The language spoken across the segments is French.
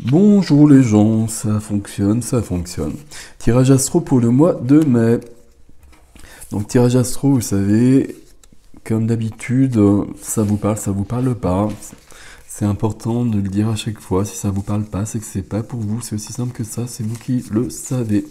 Bonjour les gens, ça fonctionne, ça fonctionne. Tirage astro pour le mois de mai. Donc tirage astro, vous savez, comme d'habitude, ça vous parle pas. C'est important de le dire à chaque fois. Si ça vous parle pas, c'est que c'est pas pour vous. C'est aussi simple que ça, c'est vous qui le savez.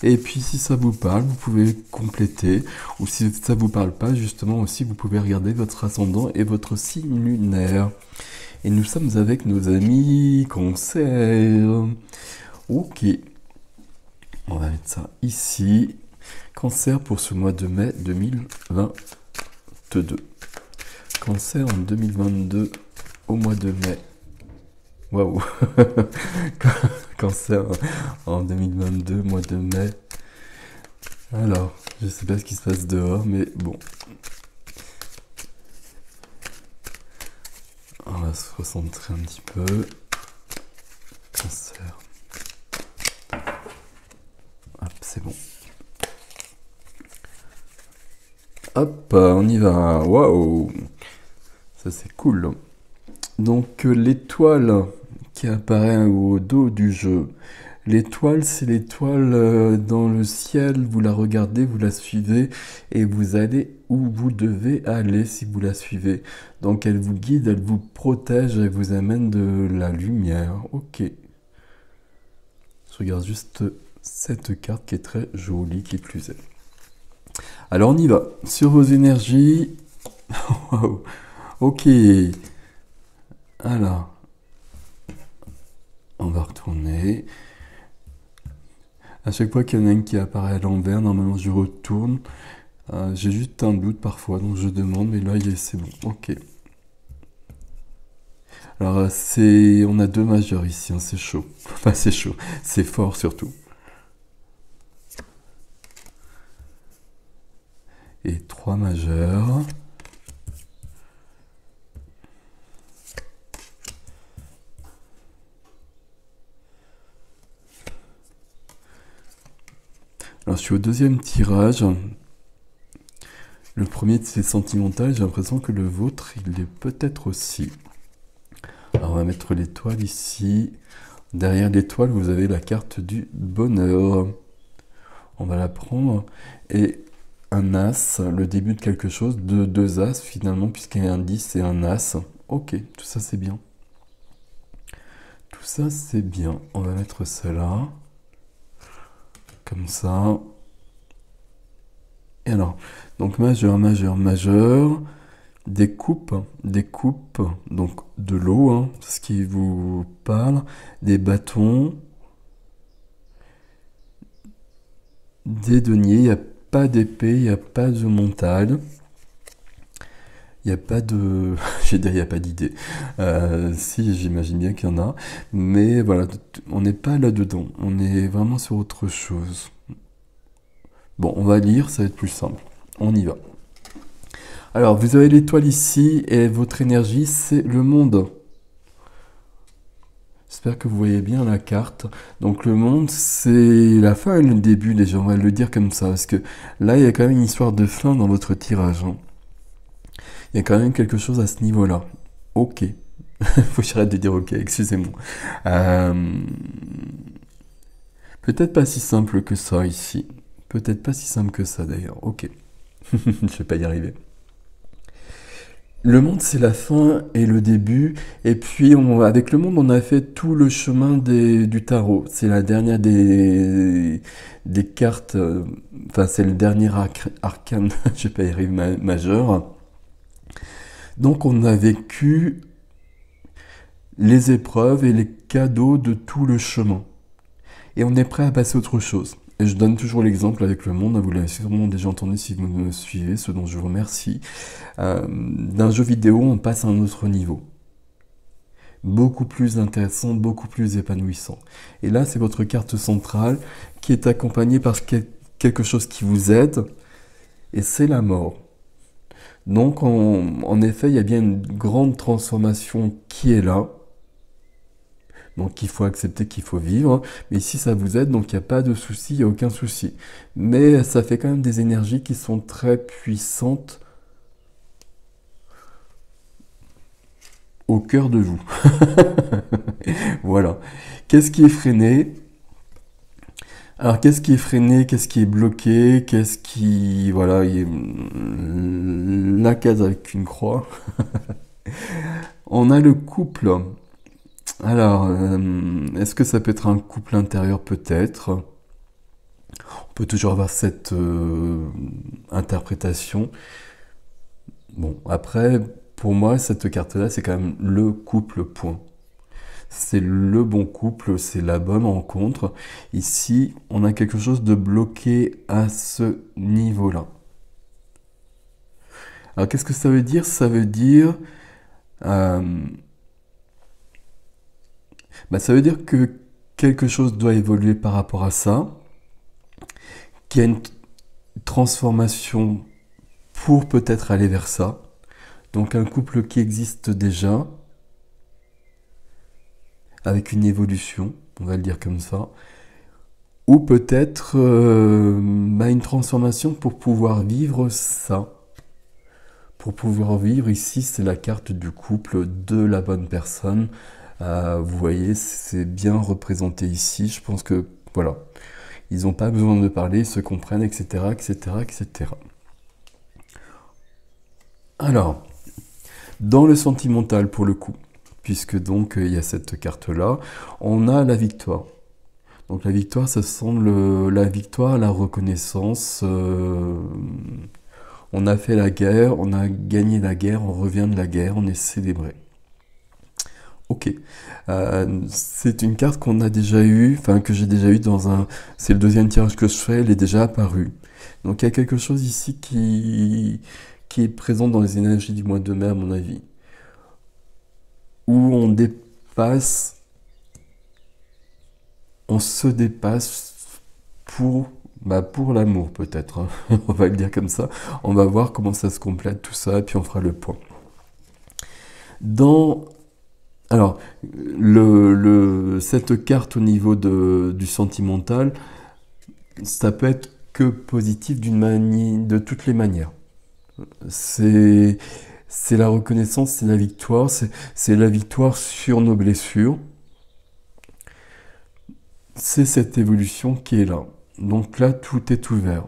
Et puis si ça vous parle, vous pouvez compléter. Ou si ça vous parle pas, justement aussi, vous pouvez regarder votre ascendant et votre signe lunaire. Et nous sommes avec nos amis Cancer. Ok, on va mettre ça ici. Cancer pour ce mois de mai 2022. Cancer en 2022 au mois de mai. Waouh. Cancer en 2022, mois de mai. Alors, je sais pas ce qui se passe dehors, mais bon. On va se recentrer un petit peu. Cancer. Hop, c'est bon. Hop, on y va. Waouh. Ça, c'est cool. Donc, l'étoile qui apparaît au dos du jeu. L'étoile, c'est l'étoile dans le ciel. Vous la regardez, vous la suivez et vous allez où vous devez aller si vous la suivez. Donc, elle vous guide, elle vous protège, elle vous amène de la lumière. Ok. Je regarde juste cette carte qui est très jolie, qui plus est. Alors, on y va. Sur vos énergies. Wow. Ok. Alors, on va retourner. À chaque fois qu'il y en a une qui apparaît à l'envers, normalement je retourne. J'ai juste un doute parfois, donc je demande, mais là c'est bon. Ok. Alors on a deux majeurs ici, hein, c'est chaud. Enfin c'est chaud, c'est fort surtout. Et trois majeurs. Alors je suis au deuxième tirage. Le premier c'est sentimental, j'ai l'impression que le vôtre il est peut-être aussi. Alors on va mettre l'étoile ici. Derrière l'étoile vous avez la carte du bonheur. On va la prendre. Et un as, le début de quelque chose, de deux as finalement, puisqu'il y a un 10 et un as. Ok, tout ça c'est bien. Tout ça c'est bien. On va mettre ça là. Comme ça. Et alors, donc majeur, majeur, majeur. Des coupes, donc de l'eau, hein, ce qui vous parle. Des bâtons. Des deniers, il n'y a pas d'épée, il n'y a pas de montagne. Il n'y a pas de... J'ai dit, il n'y a pas d'idée. Si, j'imagine bien qu'il y en a. Mais voilà, on n'est pas là-dedans. On est vraiment sur autre chose. Bon, on va lire, ça va être plus simple. On y va. Alors, vous avez l'étoile ici, et votre énergie, c'est le monde. J'espère que vous voyez bien la carte. Donc le monde, c'est la fin et le début déjà, on va le dire comme ça. Parce que là, il y a quand même une histoire de fin dans votre tirage. Hein. Il y a quand même quelque chose à ce niveau-là. Ok. Faut que j'arrête de dire ok, excusez-moi. Peut-être pas si simple que ça ici. Peut-être pas si simple que ça d'ailleurs. Ok. Je vais pas y arriver. Le monde, c'est la fin et le début. Et puis, avec le monde, on a fait tout le chemin du tarot. C'est la dernière des cartes. Enfin, c'est le dernier arcane, je vais pas y arriver, majeur. Donc, on a vécu les épreuves et les cadeaux de tout le chemin. Et on est prêt à passer à autre chose. Et je donne toujours l'exemple avec le monde, vous l'avez sûrement déjà entendu si vous me suivez, ce dont je vous remercie. D'un jeu vidéo, on passe à un autre niveau. Beaucoup plus intéressant, beaucoup plus épanouissant. Et là, c'est votre carte centrale qui est accompagnée par quelque chose qui vous aide, et c'est la mort. Donc, en effet, il y a bien une grande transformation qui est là. Donc il faut accepter qu'il faut vivre. Mais ici ça vous aide, donc il n'y a pas de souci, il n'y a aucun souci. Mais ça fait quand même des énergies qui sont très puissantes au cœur de vous. Voilà. Qu'est-ce qui est freiné? Alors, qu'est-ce qui est freiné? Qu'est-ce qui est bloqué? Qu'est-ce qui... Voilà, la case avec une croix. On a le couple. Alors, est-ce que ça peut être un couple intérieur? Peut-être. On peut toujours avoir cette interprétation. Bon, après, pour moi, cette carte-là, c'est quand même le couple, point. C'est le bon couple, c'est la bonne rencontre. Ici, on a quelque chose de bloqué à ce niveau-là. Alors, qu'est-ce que ça veut dire? Ça veut dire... ça veut dire que quelque chose doit évoluer par rapport à ça, qu'il y a une transformation pour peut-être aller vers ça. Donc un couple qui existe déjà, avec une évolution, on va le dire comme ça, ou peut-être une transformation pour pouvoir vivre ça. Pour pouvoir vivre, ici, c'est la carte du couple de la bonne personne. Vous voyez, c'est bien représenté ici. Je pense que, voilà, ils n'ont pas besoin de parler, ils se comprennent, etc., etc., etc. Alors, dans le sentimental, pour le coup, puisque donc il y a cette carte-là, on a la victoire. Donc la victoire, ça semble la victoire, la reconnaissance. On a fait la guerre, on a gagné la guerre, on revient de la guerre, on est célébré. Ok. C'est une carte qu'on a déjà eue, enfin que j'ai déjà eue dans un... C'est le deuxième tirage que je fais, elle est déjà apparue. Donc il y a quelque chose ici qui est présent dans les énergies du mois de mai, à mon avis. Où on dépasse... On se dépasse pour l'amour peut-être, hein. On va le dire comme ça. On va voir comment ça se complète tout ça, et puis on fera le point. Alors, cette carte au niveau du sentimental, ça peut être que positif de toutes les manières. C'est la reconnaissance, c'est la victoire, c'est la victoire sur nos blessures. C'est cette évolution qui est là. Donc là, tout est ouvert.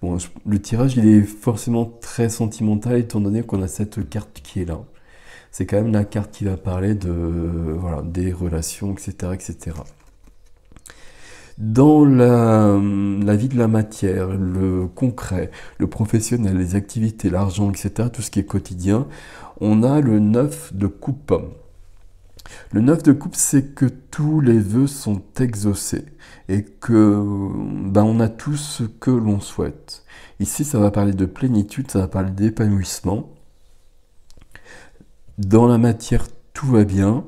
Bon, le tirage, il est forcément très sentimental, étant donné qu'on a cette carte qui est là. C'est quand même la carte qui va parler des relations, etc., etc. Dans la vie de la matière, le concret, le professionnel, les activités, l'argent, etc., tout ce qui est quotidien, on a le 9 de coupe. Le 9 de coupe, c'est que tous les vœux sont exaucés et que on a tout ce que l'on souhaite. Ici, ça va parler de plénitude, ça va parler d'épanouissement. Dans la matière, tout va bien.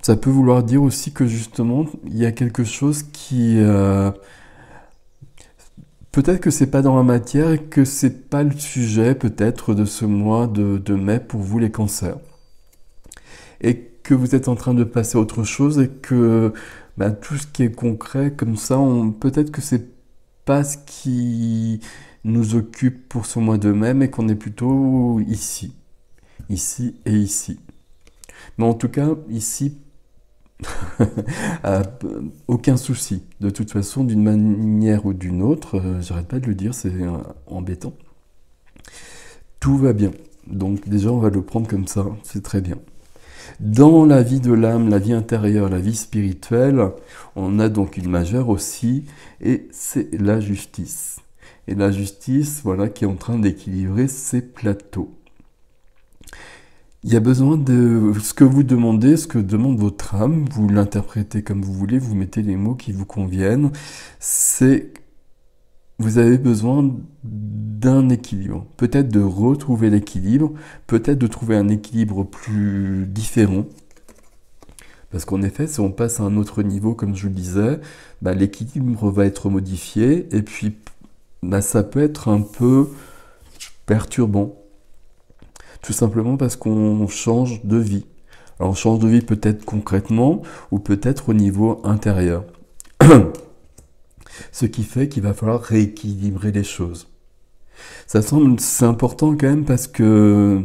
Ça peut vouloir dire aussi que justement, il y a quelque chose qui... peut-être que c'est pas dans la matière et que c'est pas le sujet peut-être de ce mois de mai pour vous les cancers. Et que vous êtes en train de passer à autre chose et que tout ce qui est concret comme ça, peut-être que c'est pas ce qui nous occupe pour ce mois de mai, mais qu'on est plutôt ici et ici. Mais en tout cas, ici, aucun souci. De toute façon, d'une manière ou d'une autre, j'arrête pas de le dire, c'est embêtant. Tout va bien. Donc déjà, on va le prendre comme ça, c'est très bien. Dans la vie de l'âme, la vie intérieure, la vie spirituelle, on a donc une majeure aussi, et c'est la justice. Et la justice, voilà, qui est en train d'équilibrer ces plateaux. Il y a besoin de ce que vous demandez, ce que demande votre âme, vous l'interprétez comme vous voulez, vous mettez les mots qui vous conviennent. Vous avez besoin d'un équilibre. Peut-être de retrouver l'équilibre, peut-être de trouver un équilibre plus différent. Parce qu'en effet, si on passe à un autre niveau, comme je le disais, l'équilibre va être modifié, et puis ça peut être un peu perturbant. Tout simplement parce qu'on change de vie. Alors on change de vie peut-être concrètement ou peut-être au niveau intérieur. Ce qui fait qu'il va falloir rééquilibrer les choses. C'est important quand même parce que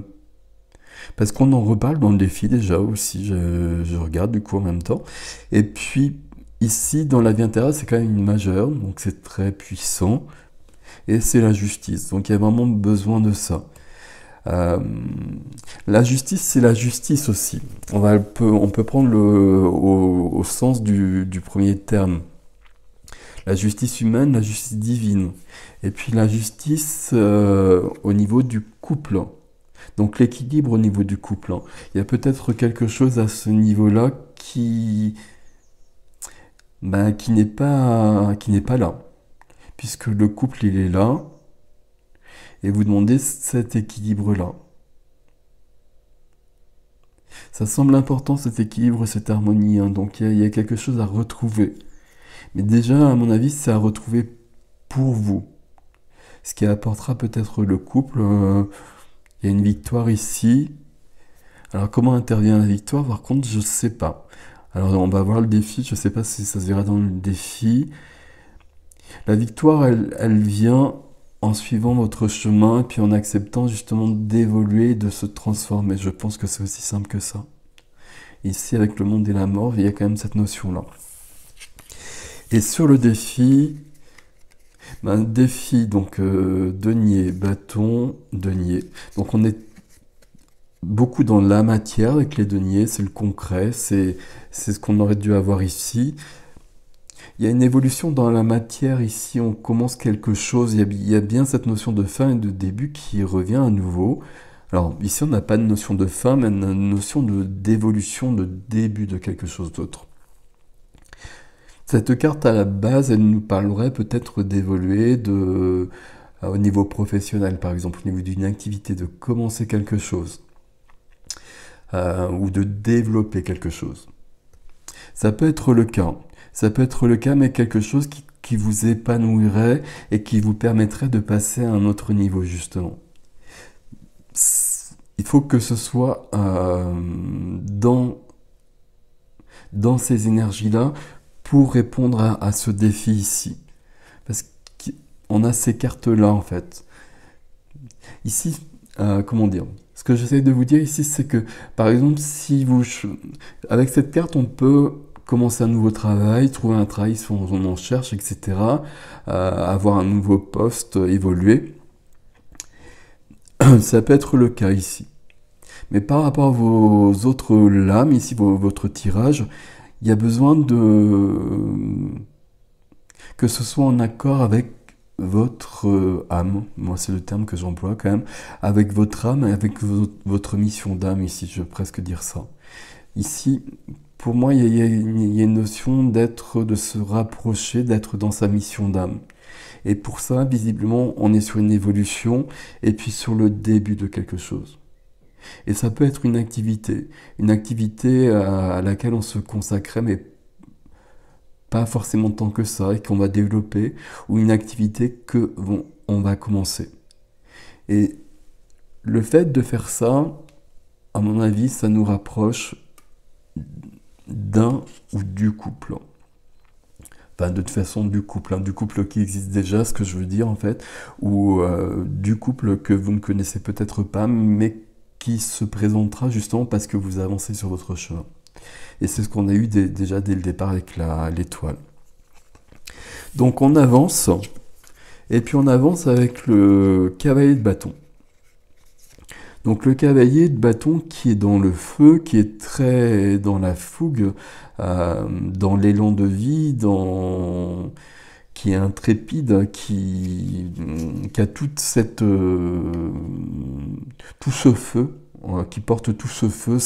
Parce qu'on en reparle dans le défi déjà aussi, je regarde du coup en même temps. Et puis ici, dans la vie intérieure, c'est quand même une majeure, donc c'est très puissant. Et c'est la justice, donc il y a vraiment besoin de ça. Euh, la justice, c'est la justice aussi. On peut prendre au sens du premier terme. La justice humaine, la justice divine. Et puis la justice au niveau du couple. Donc l'équilibre au niveau du couple. Il y a peut-être quelque chose à ce niveau-là qui n'est pas là. Puisque le couple, il est là. Et vous demandez cet équilibre-là. Ça semble important cet équilibre, cette harmonie, hein. Donc il y a quelque chose à retrouver. Mais déjà, à mon avis, c'est à retrouver pour vous. Ce qui apportera peut-être le couple. Il y a une victoire ici. Alors comment intervient la victoire? Par contre, je ne sais pas. Alors on va voir le défi. Je ne sais pas si ça se verra dans le défi. La victoire, elle vient en suivant votre chemin et puis en acceptant justement d'évoluer, de se transformer. Je pense que c'est aussi simple que ça. Ici, avec le monde et la mort, il y a quand même cette notion-là. Et sur le défi, défi, donc denier, bâton, denier. Donc on est beaucoup dans la matière avec les deniers, c'est le concret, c'est ce qu'on aurait dû avoir ici. Il y a une évolution dans la matière ici, on commence quelque chose, il y a bien cette notion de fin et de début qui revient à nouveau. Alors ici on n'a pas de notion de fin, mais une notion d'évolution, de début de quelque chose d'autre. Cette carte à la base, elle nous parlerait peut-être d'évoluer au niveau professionnel, par exemple, au niveau d'une activité, de commencer quelque chose, ou de développer quelque chose. Ça peut être le cas. Ça peut être le cas, mais quelque chose qui vous épanouirait et qui vous permettrait de passer à un autre niveau, justement. Il faut que ce soit dans ces énergies-là pour répondre à ce défi ici. Parce qu'on a ces cartes-là, en fait. Ici, comment dire? Ce que j'essaie de vous dire ici, c'est que, par exemple, avec cette carte, on peut commencer un nouveau travail, trouver un travail si on en cherche, etc. Avoir un nouveau poste, évoluer. Ça peut être le cas ici. Mais par rapport à vos autres lames, ici, votre tirage, il y a besoin que ce soit en accord avec votre âme. Moi, c'est le terme que j'emploie quand même. Avec votre âme et avec votre mission d'âme ici, je veux presque dire ça. Ici, pour moi, il y a une notion de se rapprocher, d'être dans sa mission d'âme. Et pour ça, visiblement, on est sur une évolution et puis sur le début de quelque chose. Et ça peut être une activité à laquelle on se consacrait, mais pas forcément tant que ça, et qu'on va développer, ou une activité on va commencer. Et le fait de faire ça, à mon avis, ça nous rapproche d'un ou du couple. Enfin, de toute façon, du couple qui existe déjà, ce que je veux dire en fait, ou du couple que vous ne connaissez peut-être pas, mais qui se présentera justement parce que vous avancez sur votre chemin. Et c'est ce qu'on a eu déjà dès le départ avec l'étoile. Donc on avance, et puis on avance avec le cavalier de bâton. Donc le cavalier de bâton qui est dans le feu, qui est très dans la fougue, dans l'élan de vie, qui est intrépide, qui a tout ce feu, qui porte tout ce feu,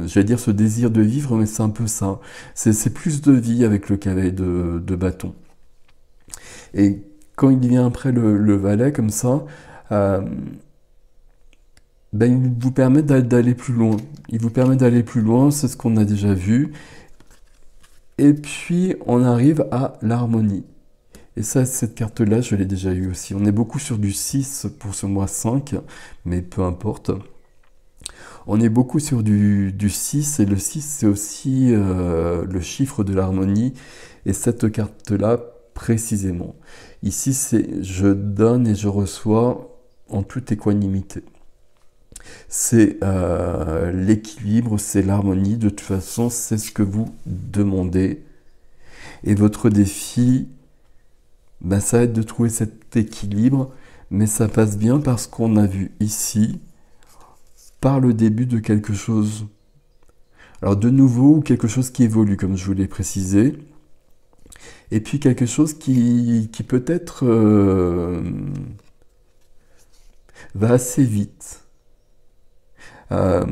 j'allais dire ce désir de vivre, mais c'est un peu ça. C'est plus de vie avec le cavalier de bâton. Et quand il vient après le valet comme ça, il vous permet d'aller plus loin. Il vous permet d'aller plus loin, c'est ce qu'on a déjà vu. Et puis, on arrive à l'harmonie. Et ça, cette carte-là, je l'ai déjà eue aussi. On est beaucoup sur du 6 pour ce mois 5, mais peu importe. On est beaucoup sur du 6, et le 6, c'est aussi le chiffre de l'harmonie. Et cette carte-là, précisément. Ici, c'est je donne et je reçois en toute équanimité. C'est l'équilibre, c'est l'harmonie. De toute façon, c'est ce que vous demandez. Et votre défi, bah, ça va être de trouver cet équilibre, mais ça passe bien parce qu'on a vu ici, par le début de quelque chose. Alors de nouveau, quelque chose qui évolue, comme je vous l'ai précisé, et puis quelque chose qui peut-être va assez vite. Euh,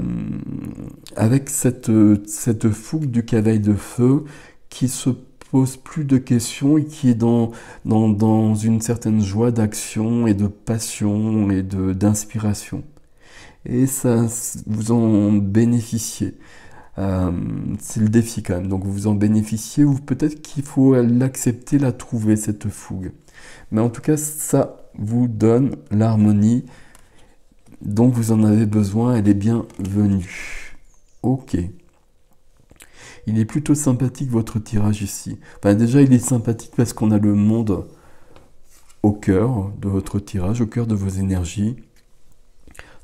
avec cette fougue du cavaille de feu qui se pose plus de questions et qui est dans une certaine joie d'action et de passion et d'inspiration. Et ça, vous en bénéficiez. C'est le défi quand même, donc vous en bénéficiez ou peut-être qu'il faut l'accepter, la trouver, cette fougue. Mais en tout cas, ça vous donne l'harmonie dont vous en avez besoin, elle est bienvenue. Ok. Il est plutôt sympathique votre tirage ici. Enfin, déjà, il est sympathique parce qu'on a le monde au cœur de votre tirage, au cœur de vos énergies.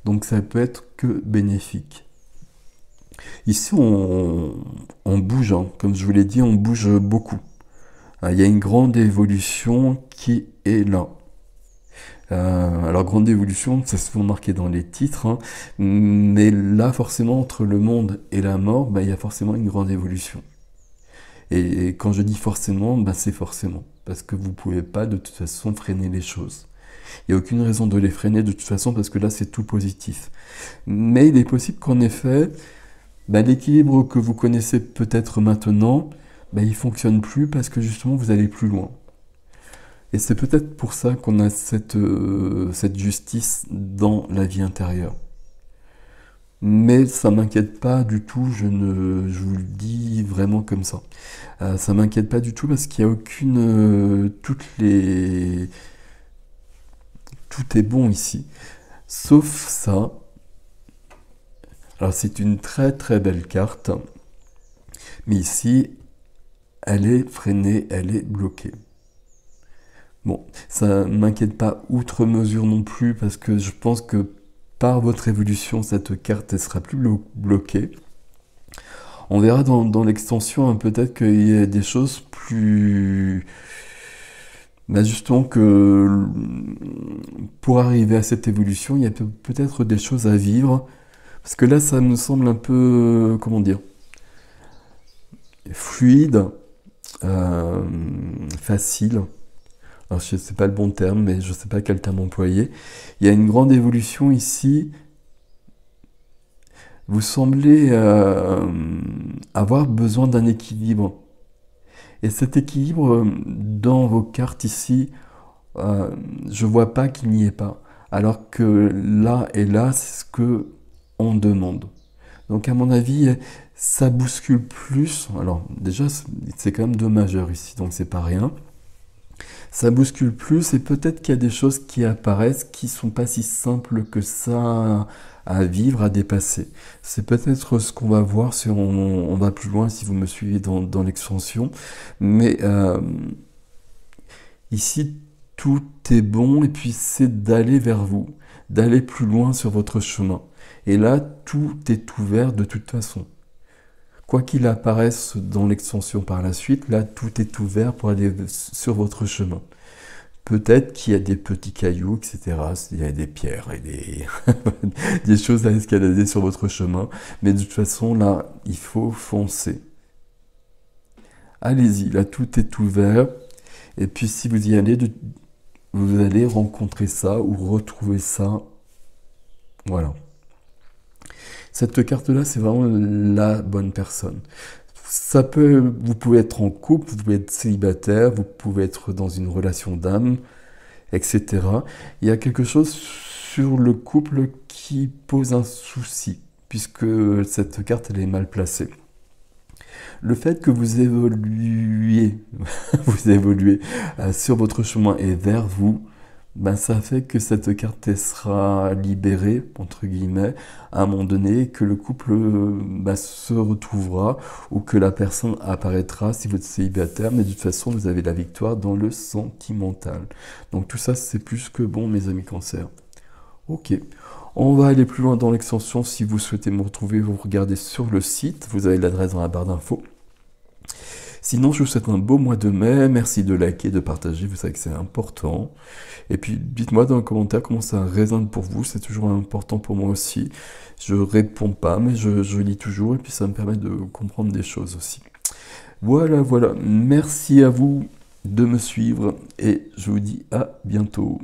Donc ça peut être que bénéfique. Ici, on bouge, hein. Comme je vous l'ai dit, on bouge beaucoup. Il y a une grande évolution qui est là. Alors, grande évolution, c'est souvent marqué dans les titres, hein, mais là, forcément, entre le monde et la mort, bah, il y a forcément une grande évolution. Et quand je dis forcément, bah, c'est forcément, parce que vous ne pouvez pas de toute façon freiner les choses. Il n'y a aucune raison de les freiner de toute façon, parce que là, c'est tout positif. Mais il est possible qu'en effet, bah, l'équilibre que vous connaissez peut-être maintenant, bah, il ne fonctionne plus parce que justement, vous allez plus loin. Et c'est peut-être pour ça qu'on a cette justice dans la vie intérieure. Mais ça m'inquiète pas du tout, je vous le dis vraiment comme ça. Ça m'inquiète pas du tout parce qu'il n'y a aucune... Tout est bon ici. Sauf ça. Alors c'est une très très belle carte. Mais ici, elle est freinée, elle est bloquée. Bon, ça m'inquiète pas outre mesure non plus parce que je pense que par votre évolution, cette carte elle sera plus bloquée. On verra dans l'extension, hein, peut-être qu'il y a des choses plus... Bah justement que pour arriver à cette évolution, il y a peut-être des choses à vivre. Parce que là, ça me semble un peu, comment dire, fluide, facile. Alors, je ne sais pas le bon terme, mais je ne sais pas quel terme employer. Il y a une grande évolution ici. Vous semblez avoir besoin d'un équilibre. Et cet équilibre, dans vos cartes ici, je ne vois pas qu'il n'y ait pas. Alors que là et là, c'est ce que on demande. Donc à mon avis, ça bouscule plus. Alors déjà, c'est quand même 2 majeurs ici, donc c'est pas rien. Ça bouscule plus et peut-être qu'il y a des choses qui apparaissent qui sont pas si simples que ça à vivre, à dépasser. C'est peut-être ce qu'on va voir si on va plus loin, si vous me suivez dans l'extension. Mais ici, tout est bon et puis c'est d'aller vers vous, d'aller plus loin sur votre chemin. Et là, tout est ouvert de toute façon. Quoi qu'il apparaisse dans l'extension par la suite, là, tout est ouvert pour aller sur votre chemin. Peut-être qu'il y a des petits cailloux, etc. Il y a des pierres et des choses à escalader sur votre chemin. Mais de toute façon, là, il faut foncer. Allez-y, là, tout est ouvert. Et puis, si vous y allez, vous allez rencontrer ça ou retrouver ça. Voilà. Cette carte-là, c'est vraiment la bonne personne. Vous pouvez être en couple, vous pouvez être célibataire, vous pouvez être dans une relation d'âme, etc. Il y a quelque chose sur le couple qui pose un souci, puisque cette carte, elle est mal placée. Le fait que vous évoluez, vous évoluez sur votre chemin et vers vous, ben ça fait que cette carte elle sera libérée, entre guillemets, à un moment donné, que le couple se retrouvera ou que la personne apparaîtra si vous êtes célibataire, mais de toute façon vous avez la victoire dans le sentimental. Donc tout ça c'est plus que bon mes amis Cancer. Ok, On va aller plus loin dans l'extension. Si vous souhaitez me retrouver, vous regardez sur le site. Vous avez l'adresse dans la barre d'infos. Sinon, je vous souhaite un beau mois de mai. Merci de liker, de partager. Vous savez que c'est important. Et puis, dites-moi dans les commentaires comment ça résonne pour vous. C'est toujours important pour moi aussi. Je réponds pas, mais je lis toujours. Et puis, ça me permet de comprendre des choses aussi. Voilà, voilà. Merci à vous de me suivre. Et je vous dis à bientôt.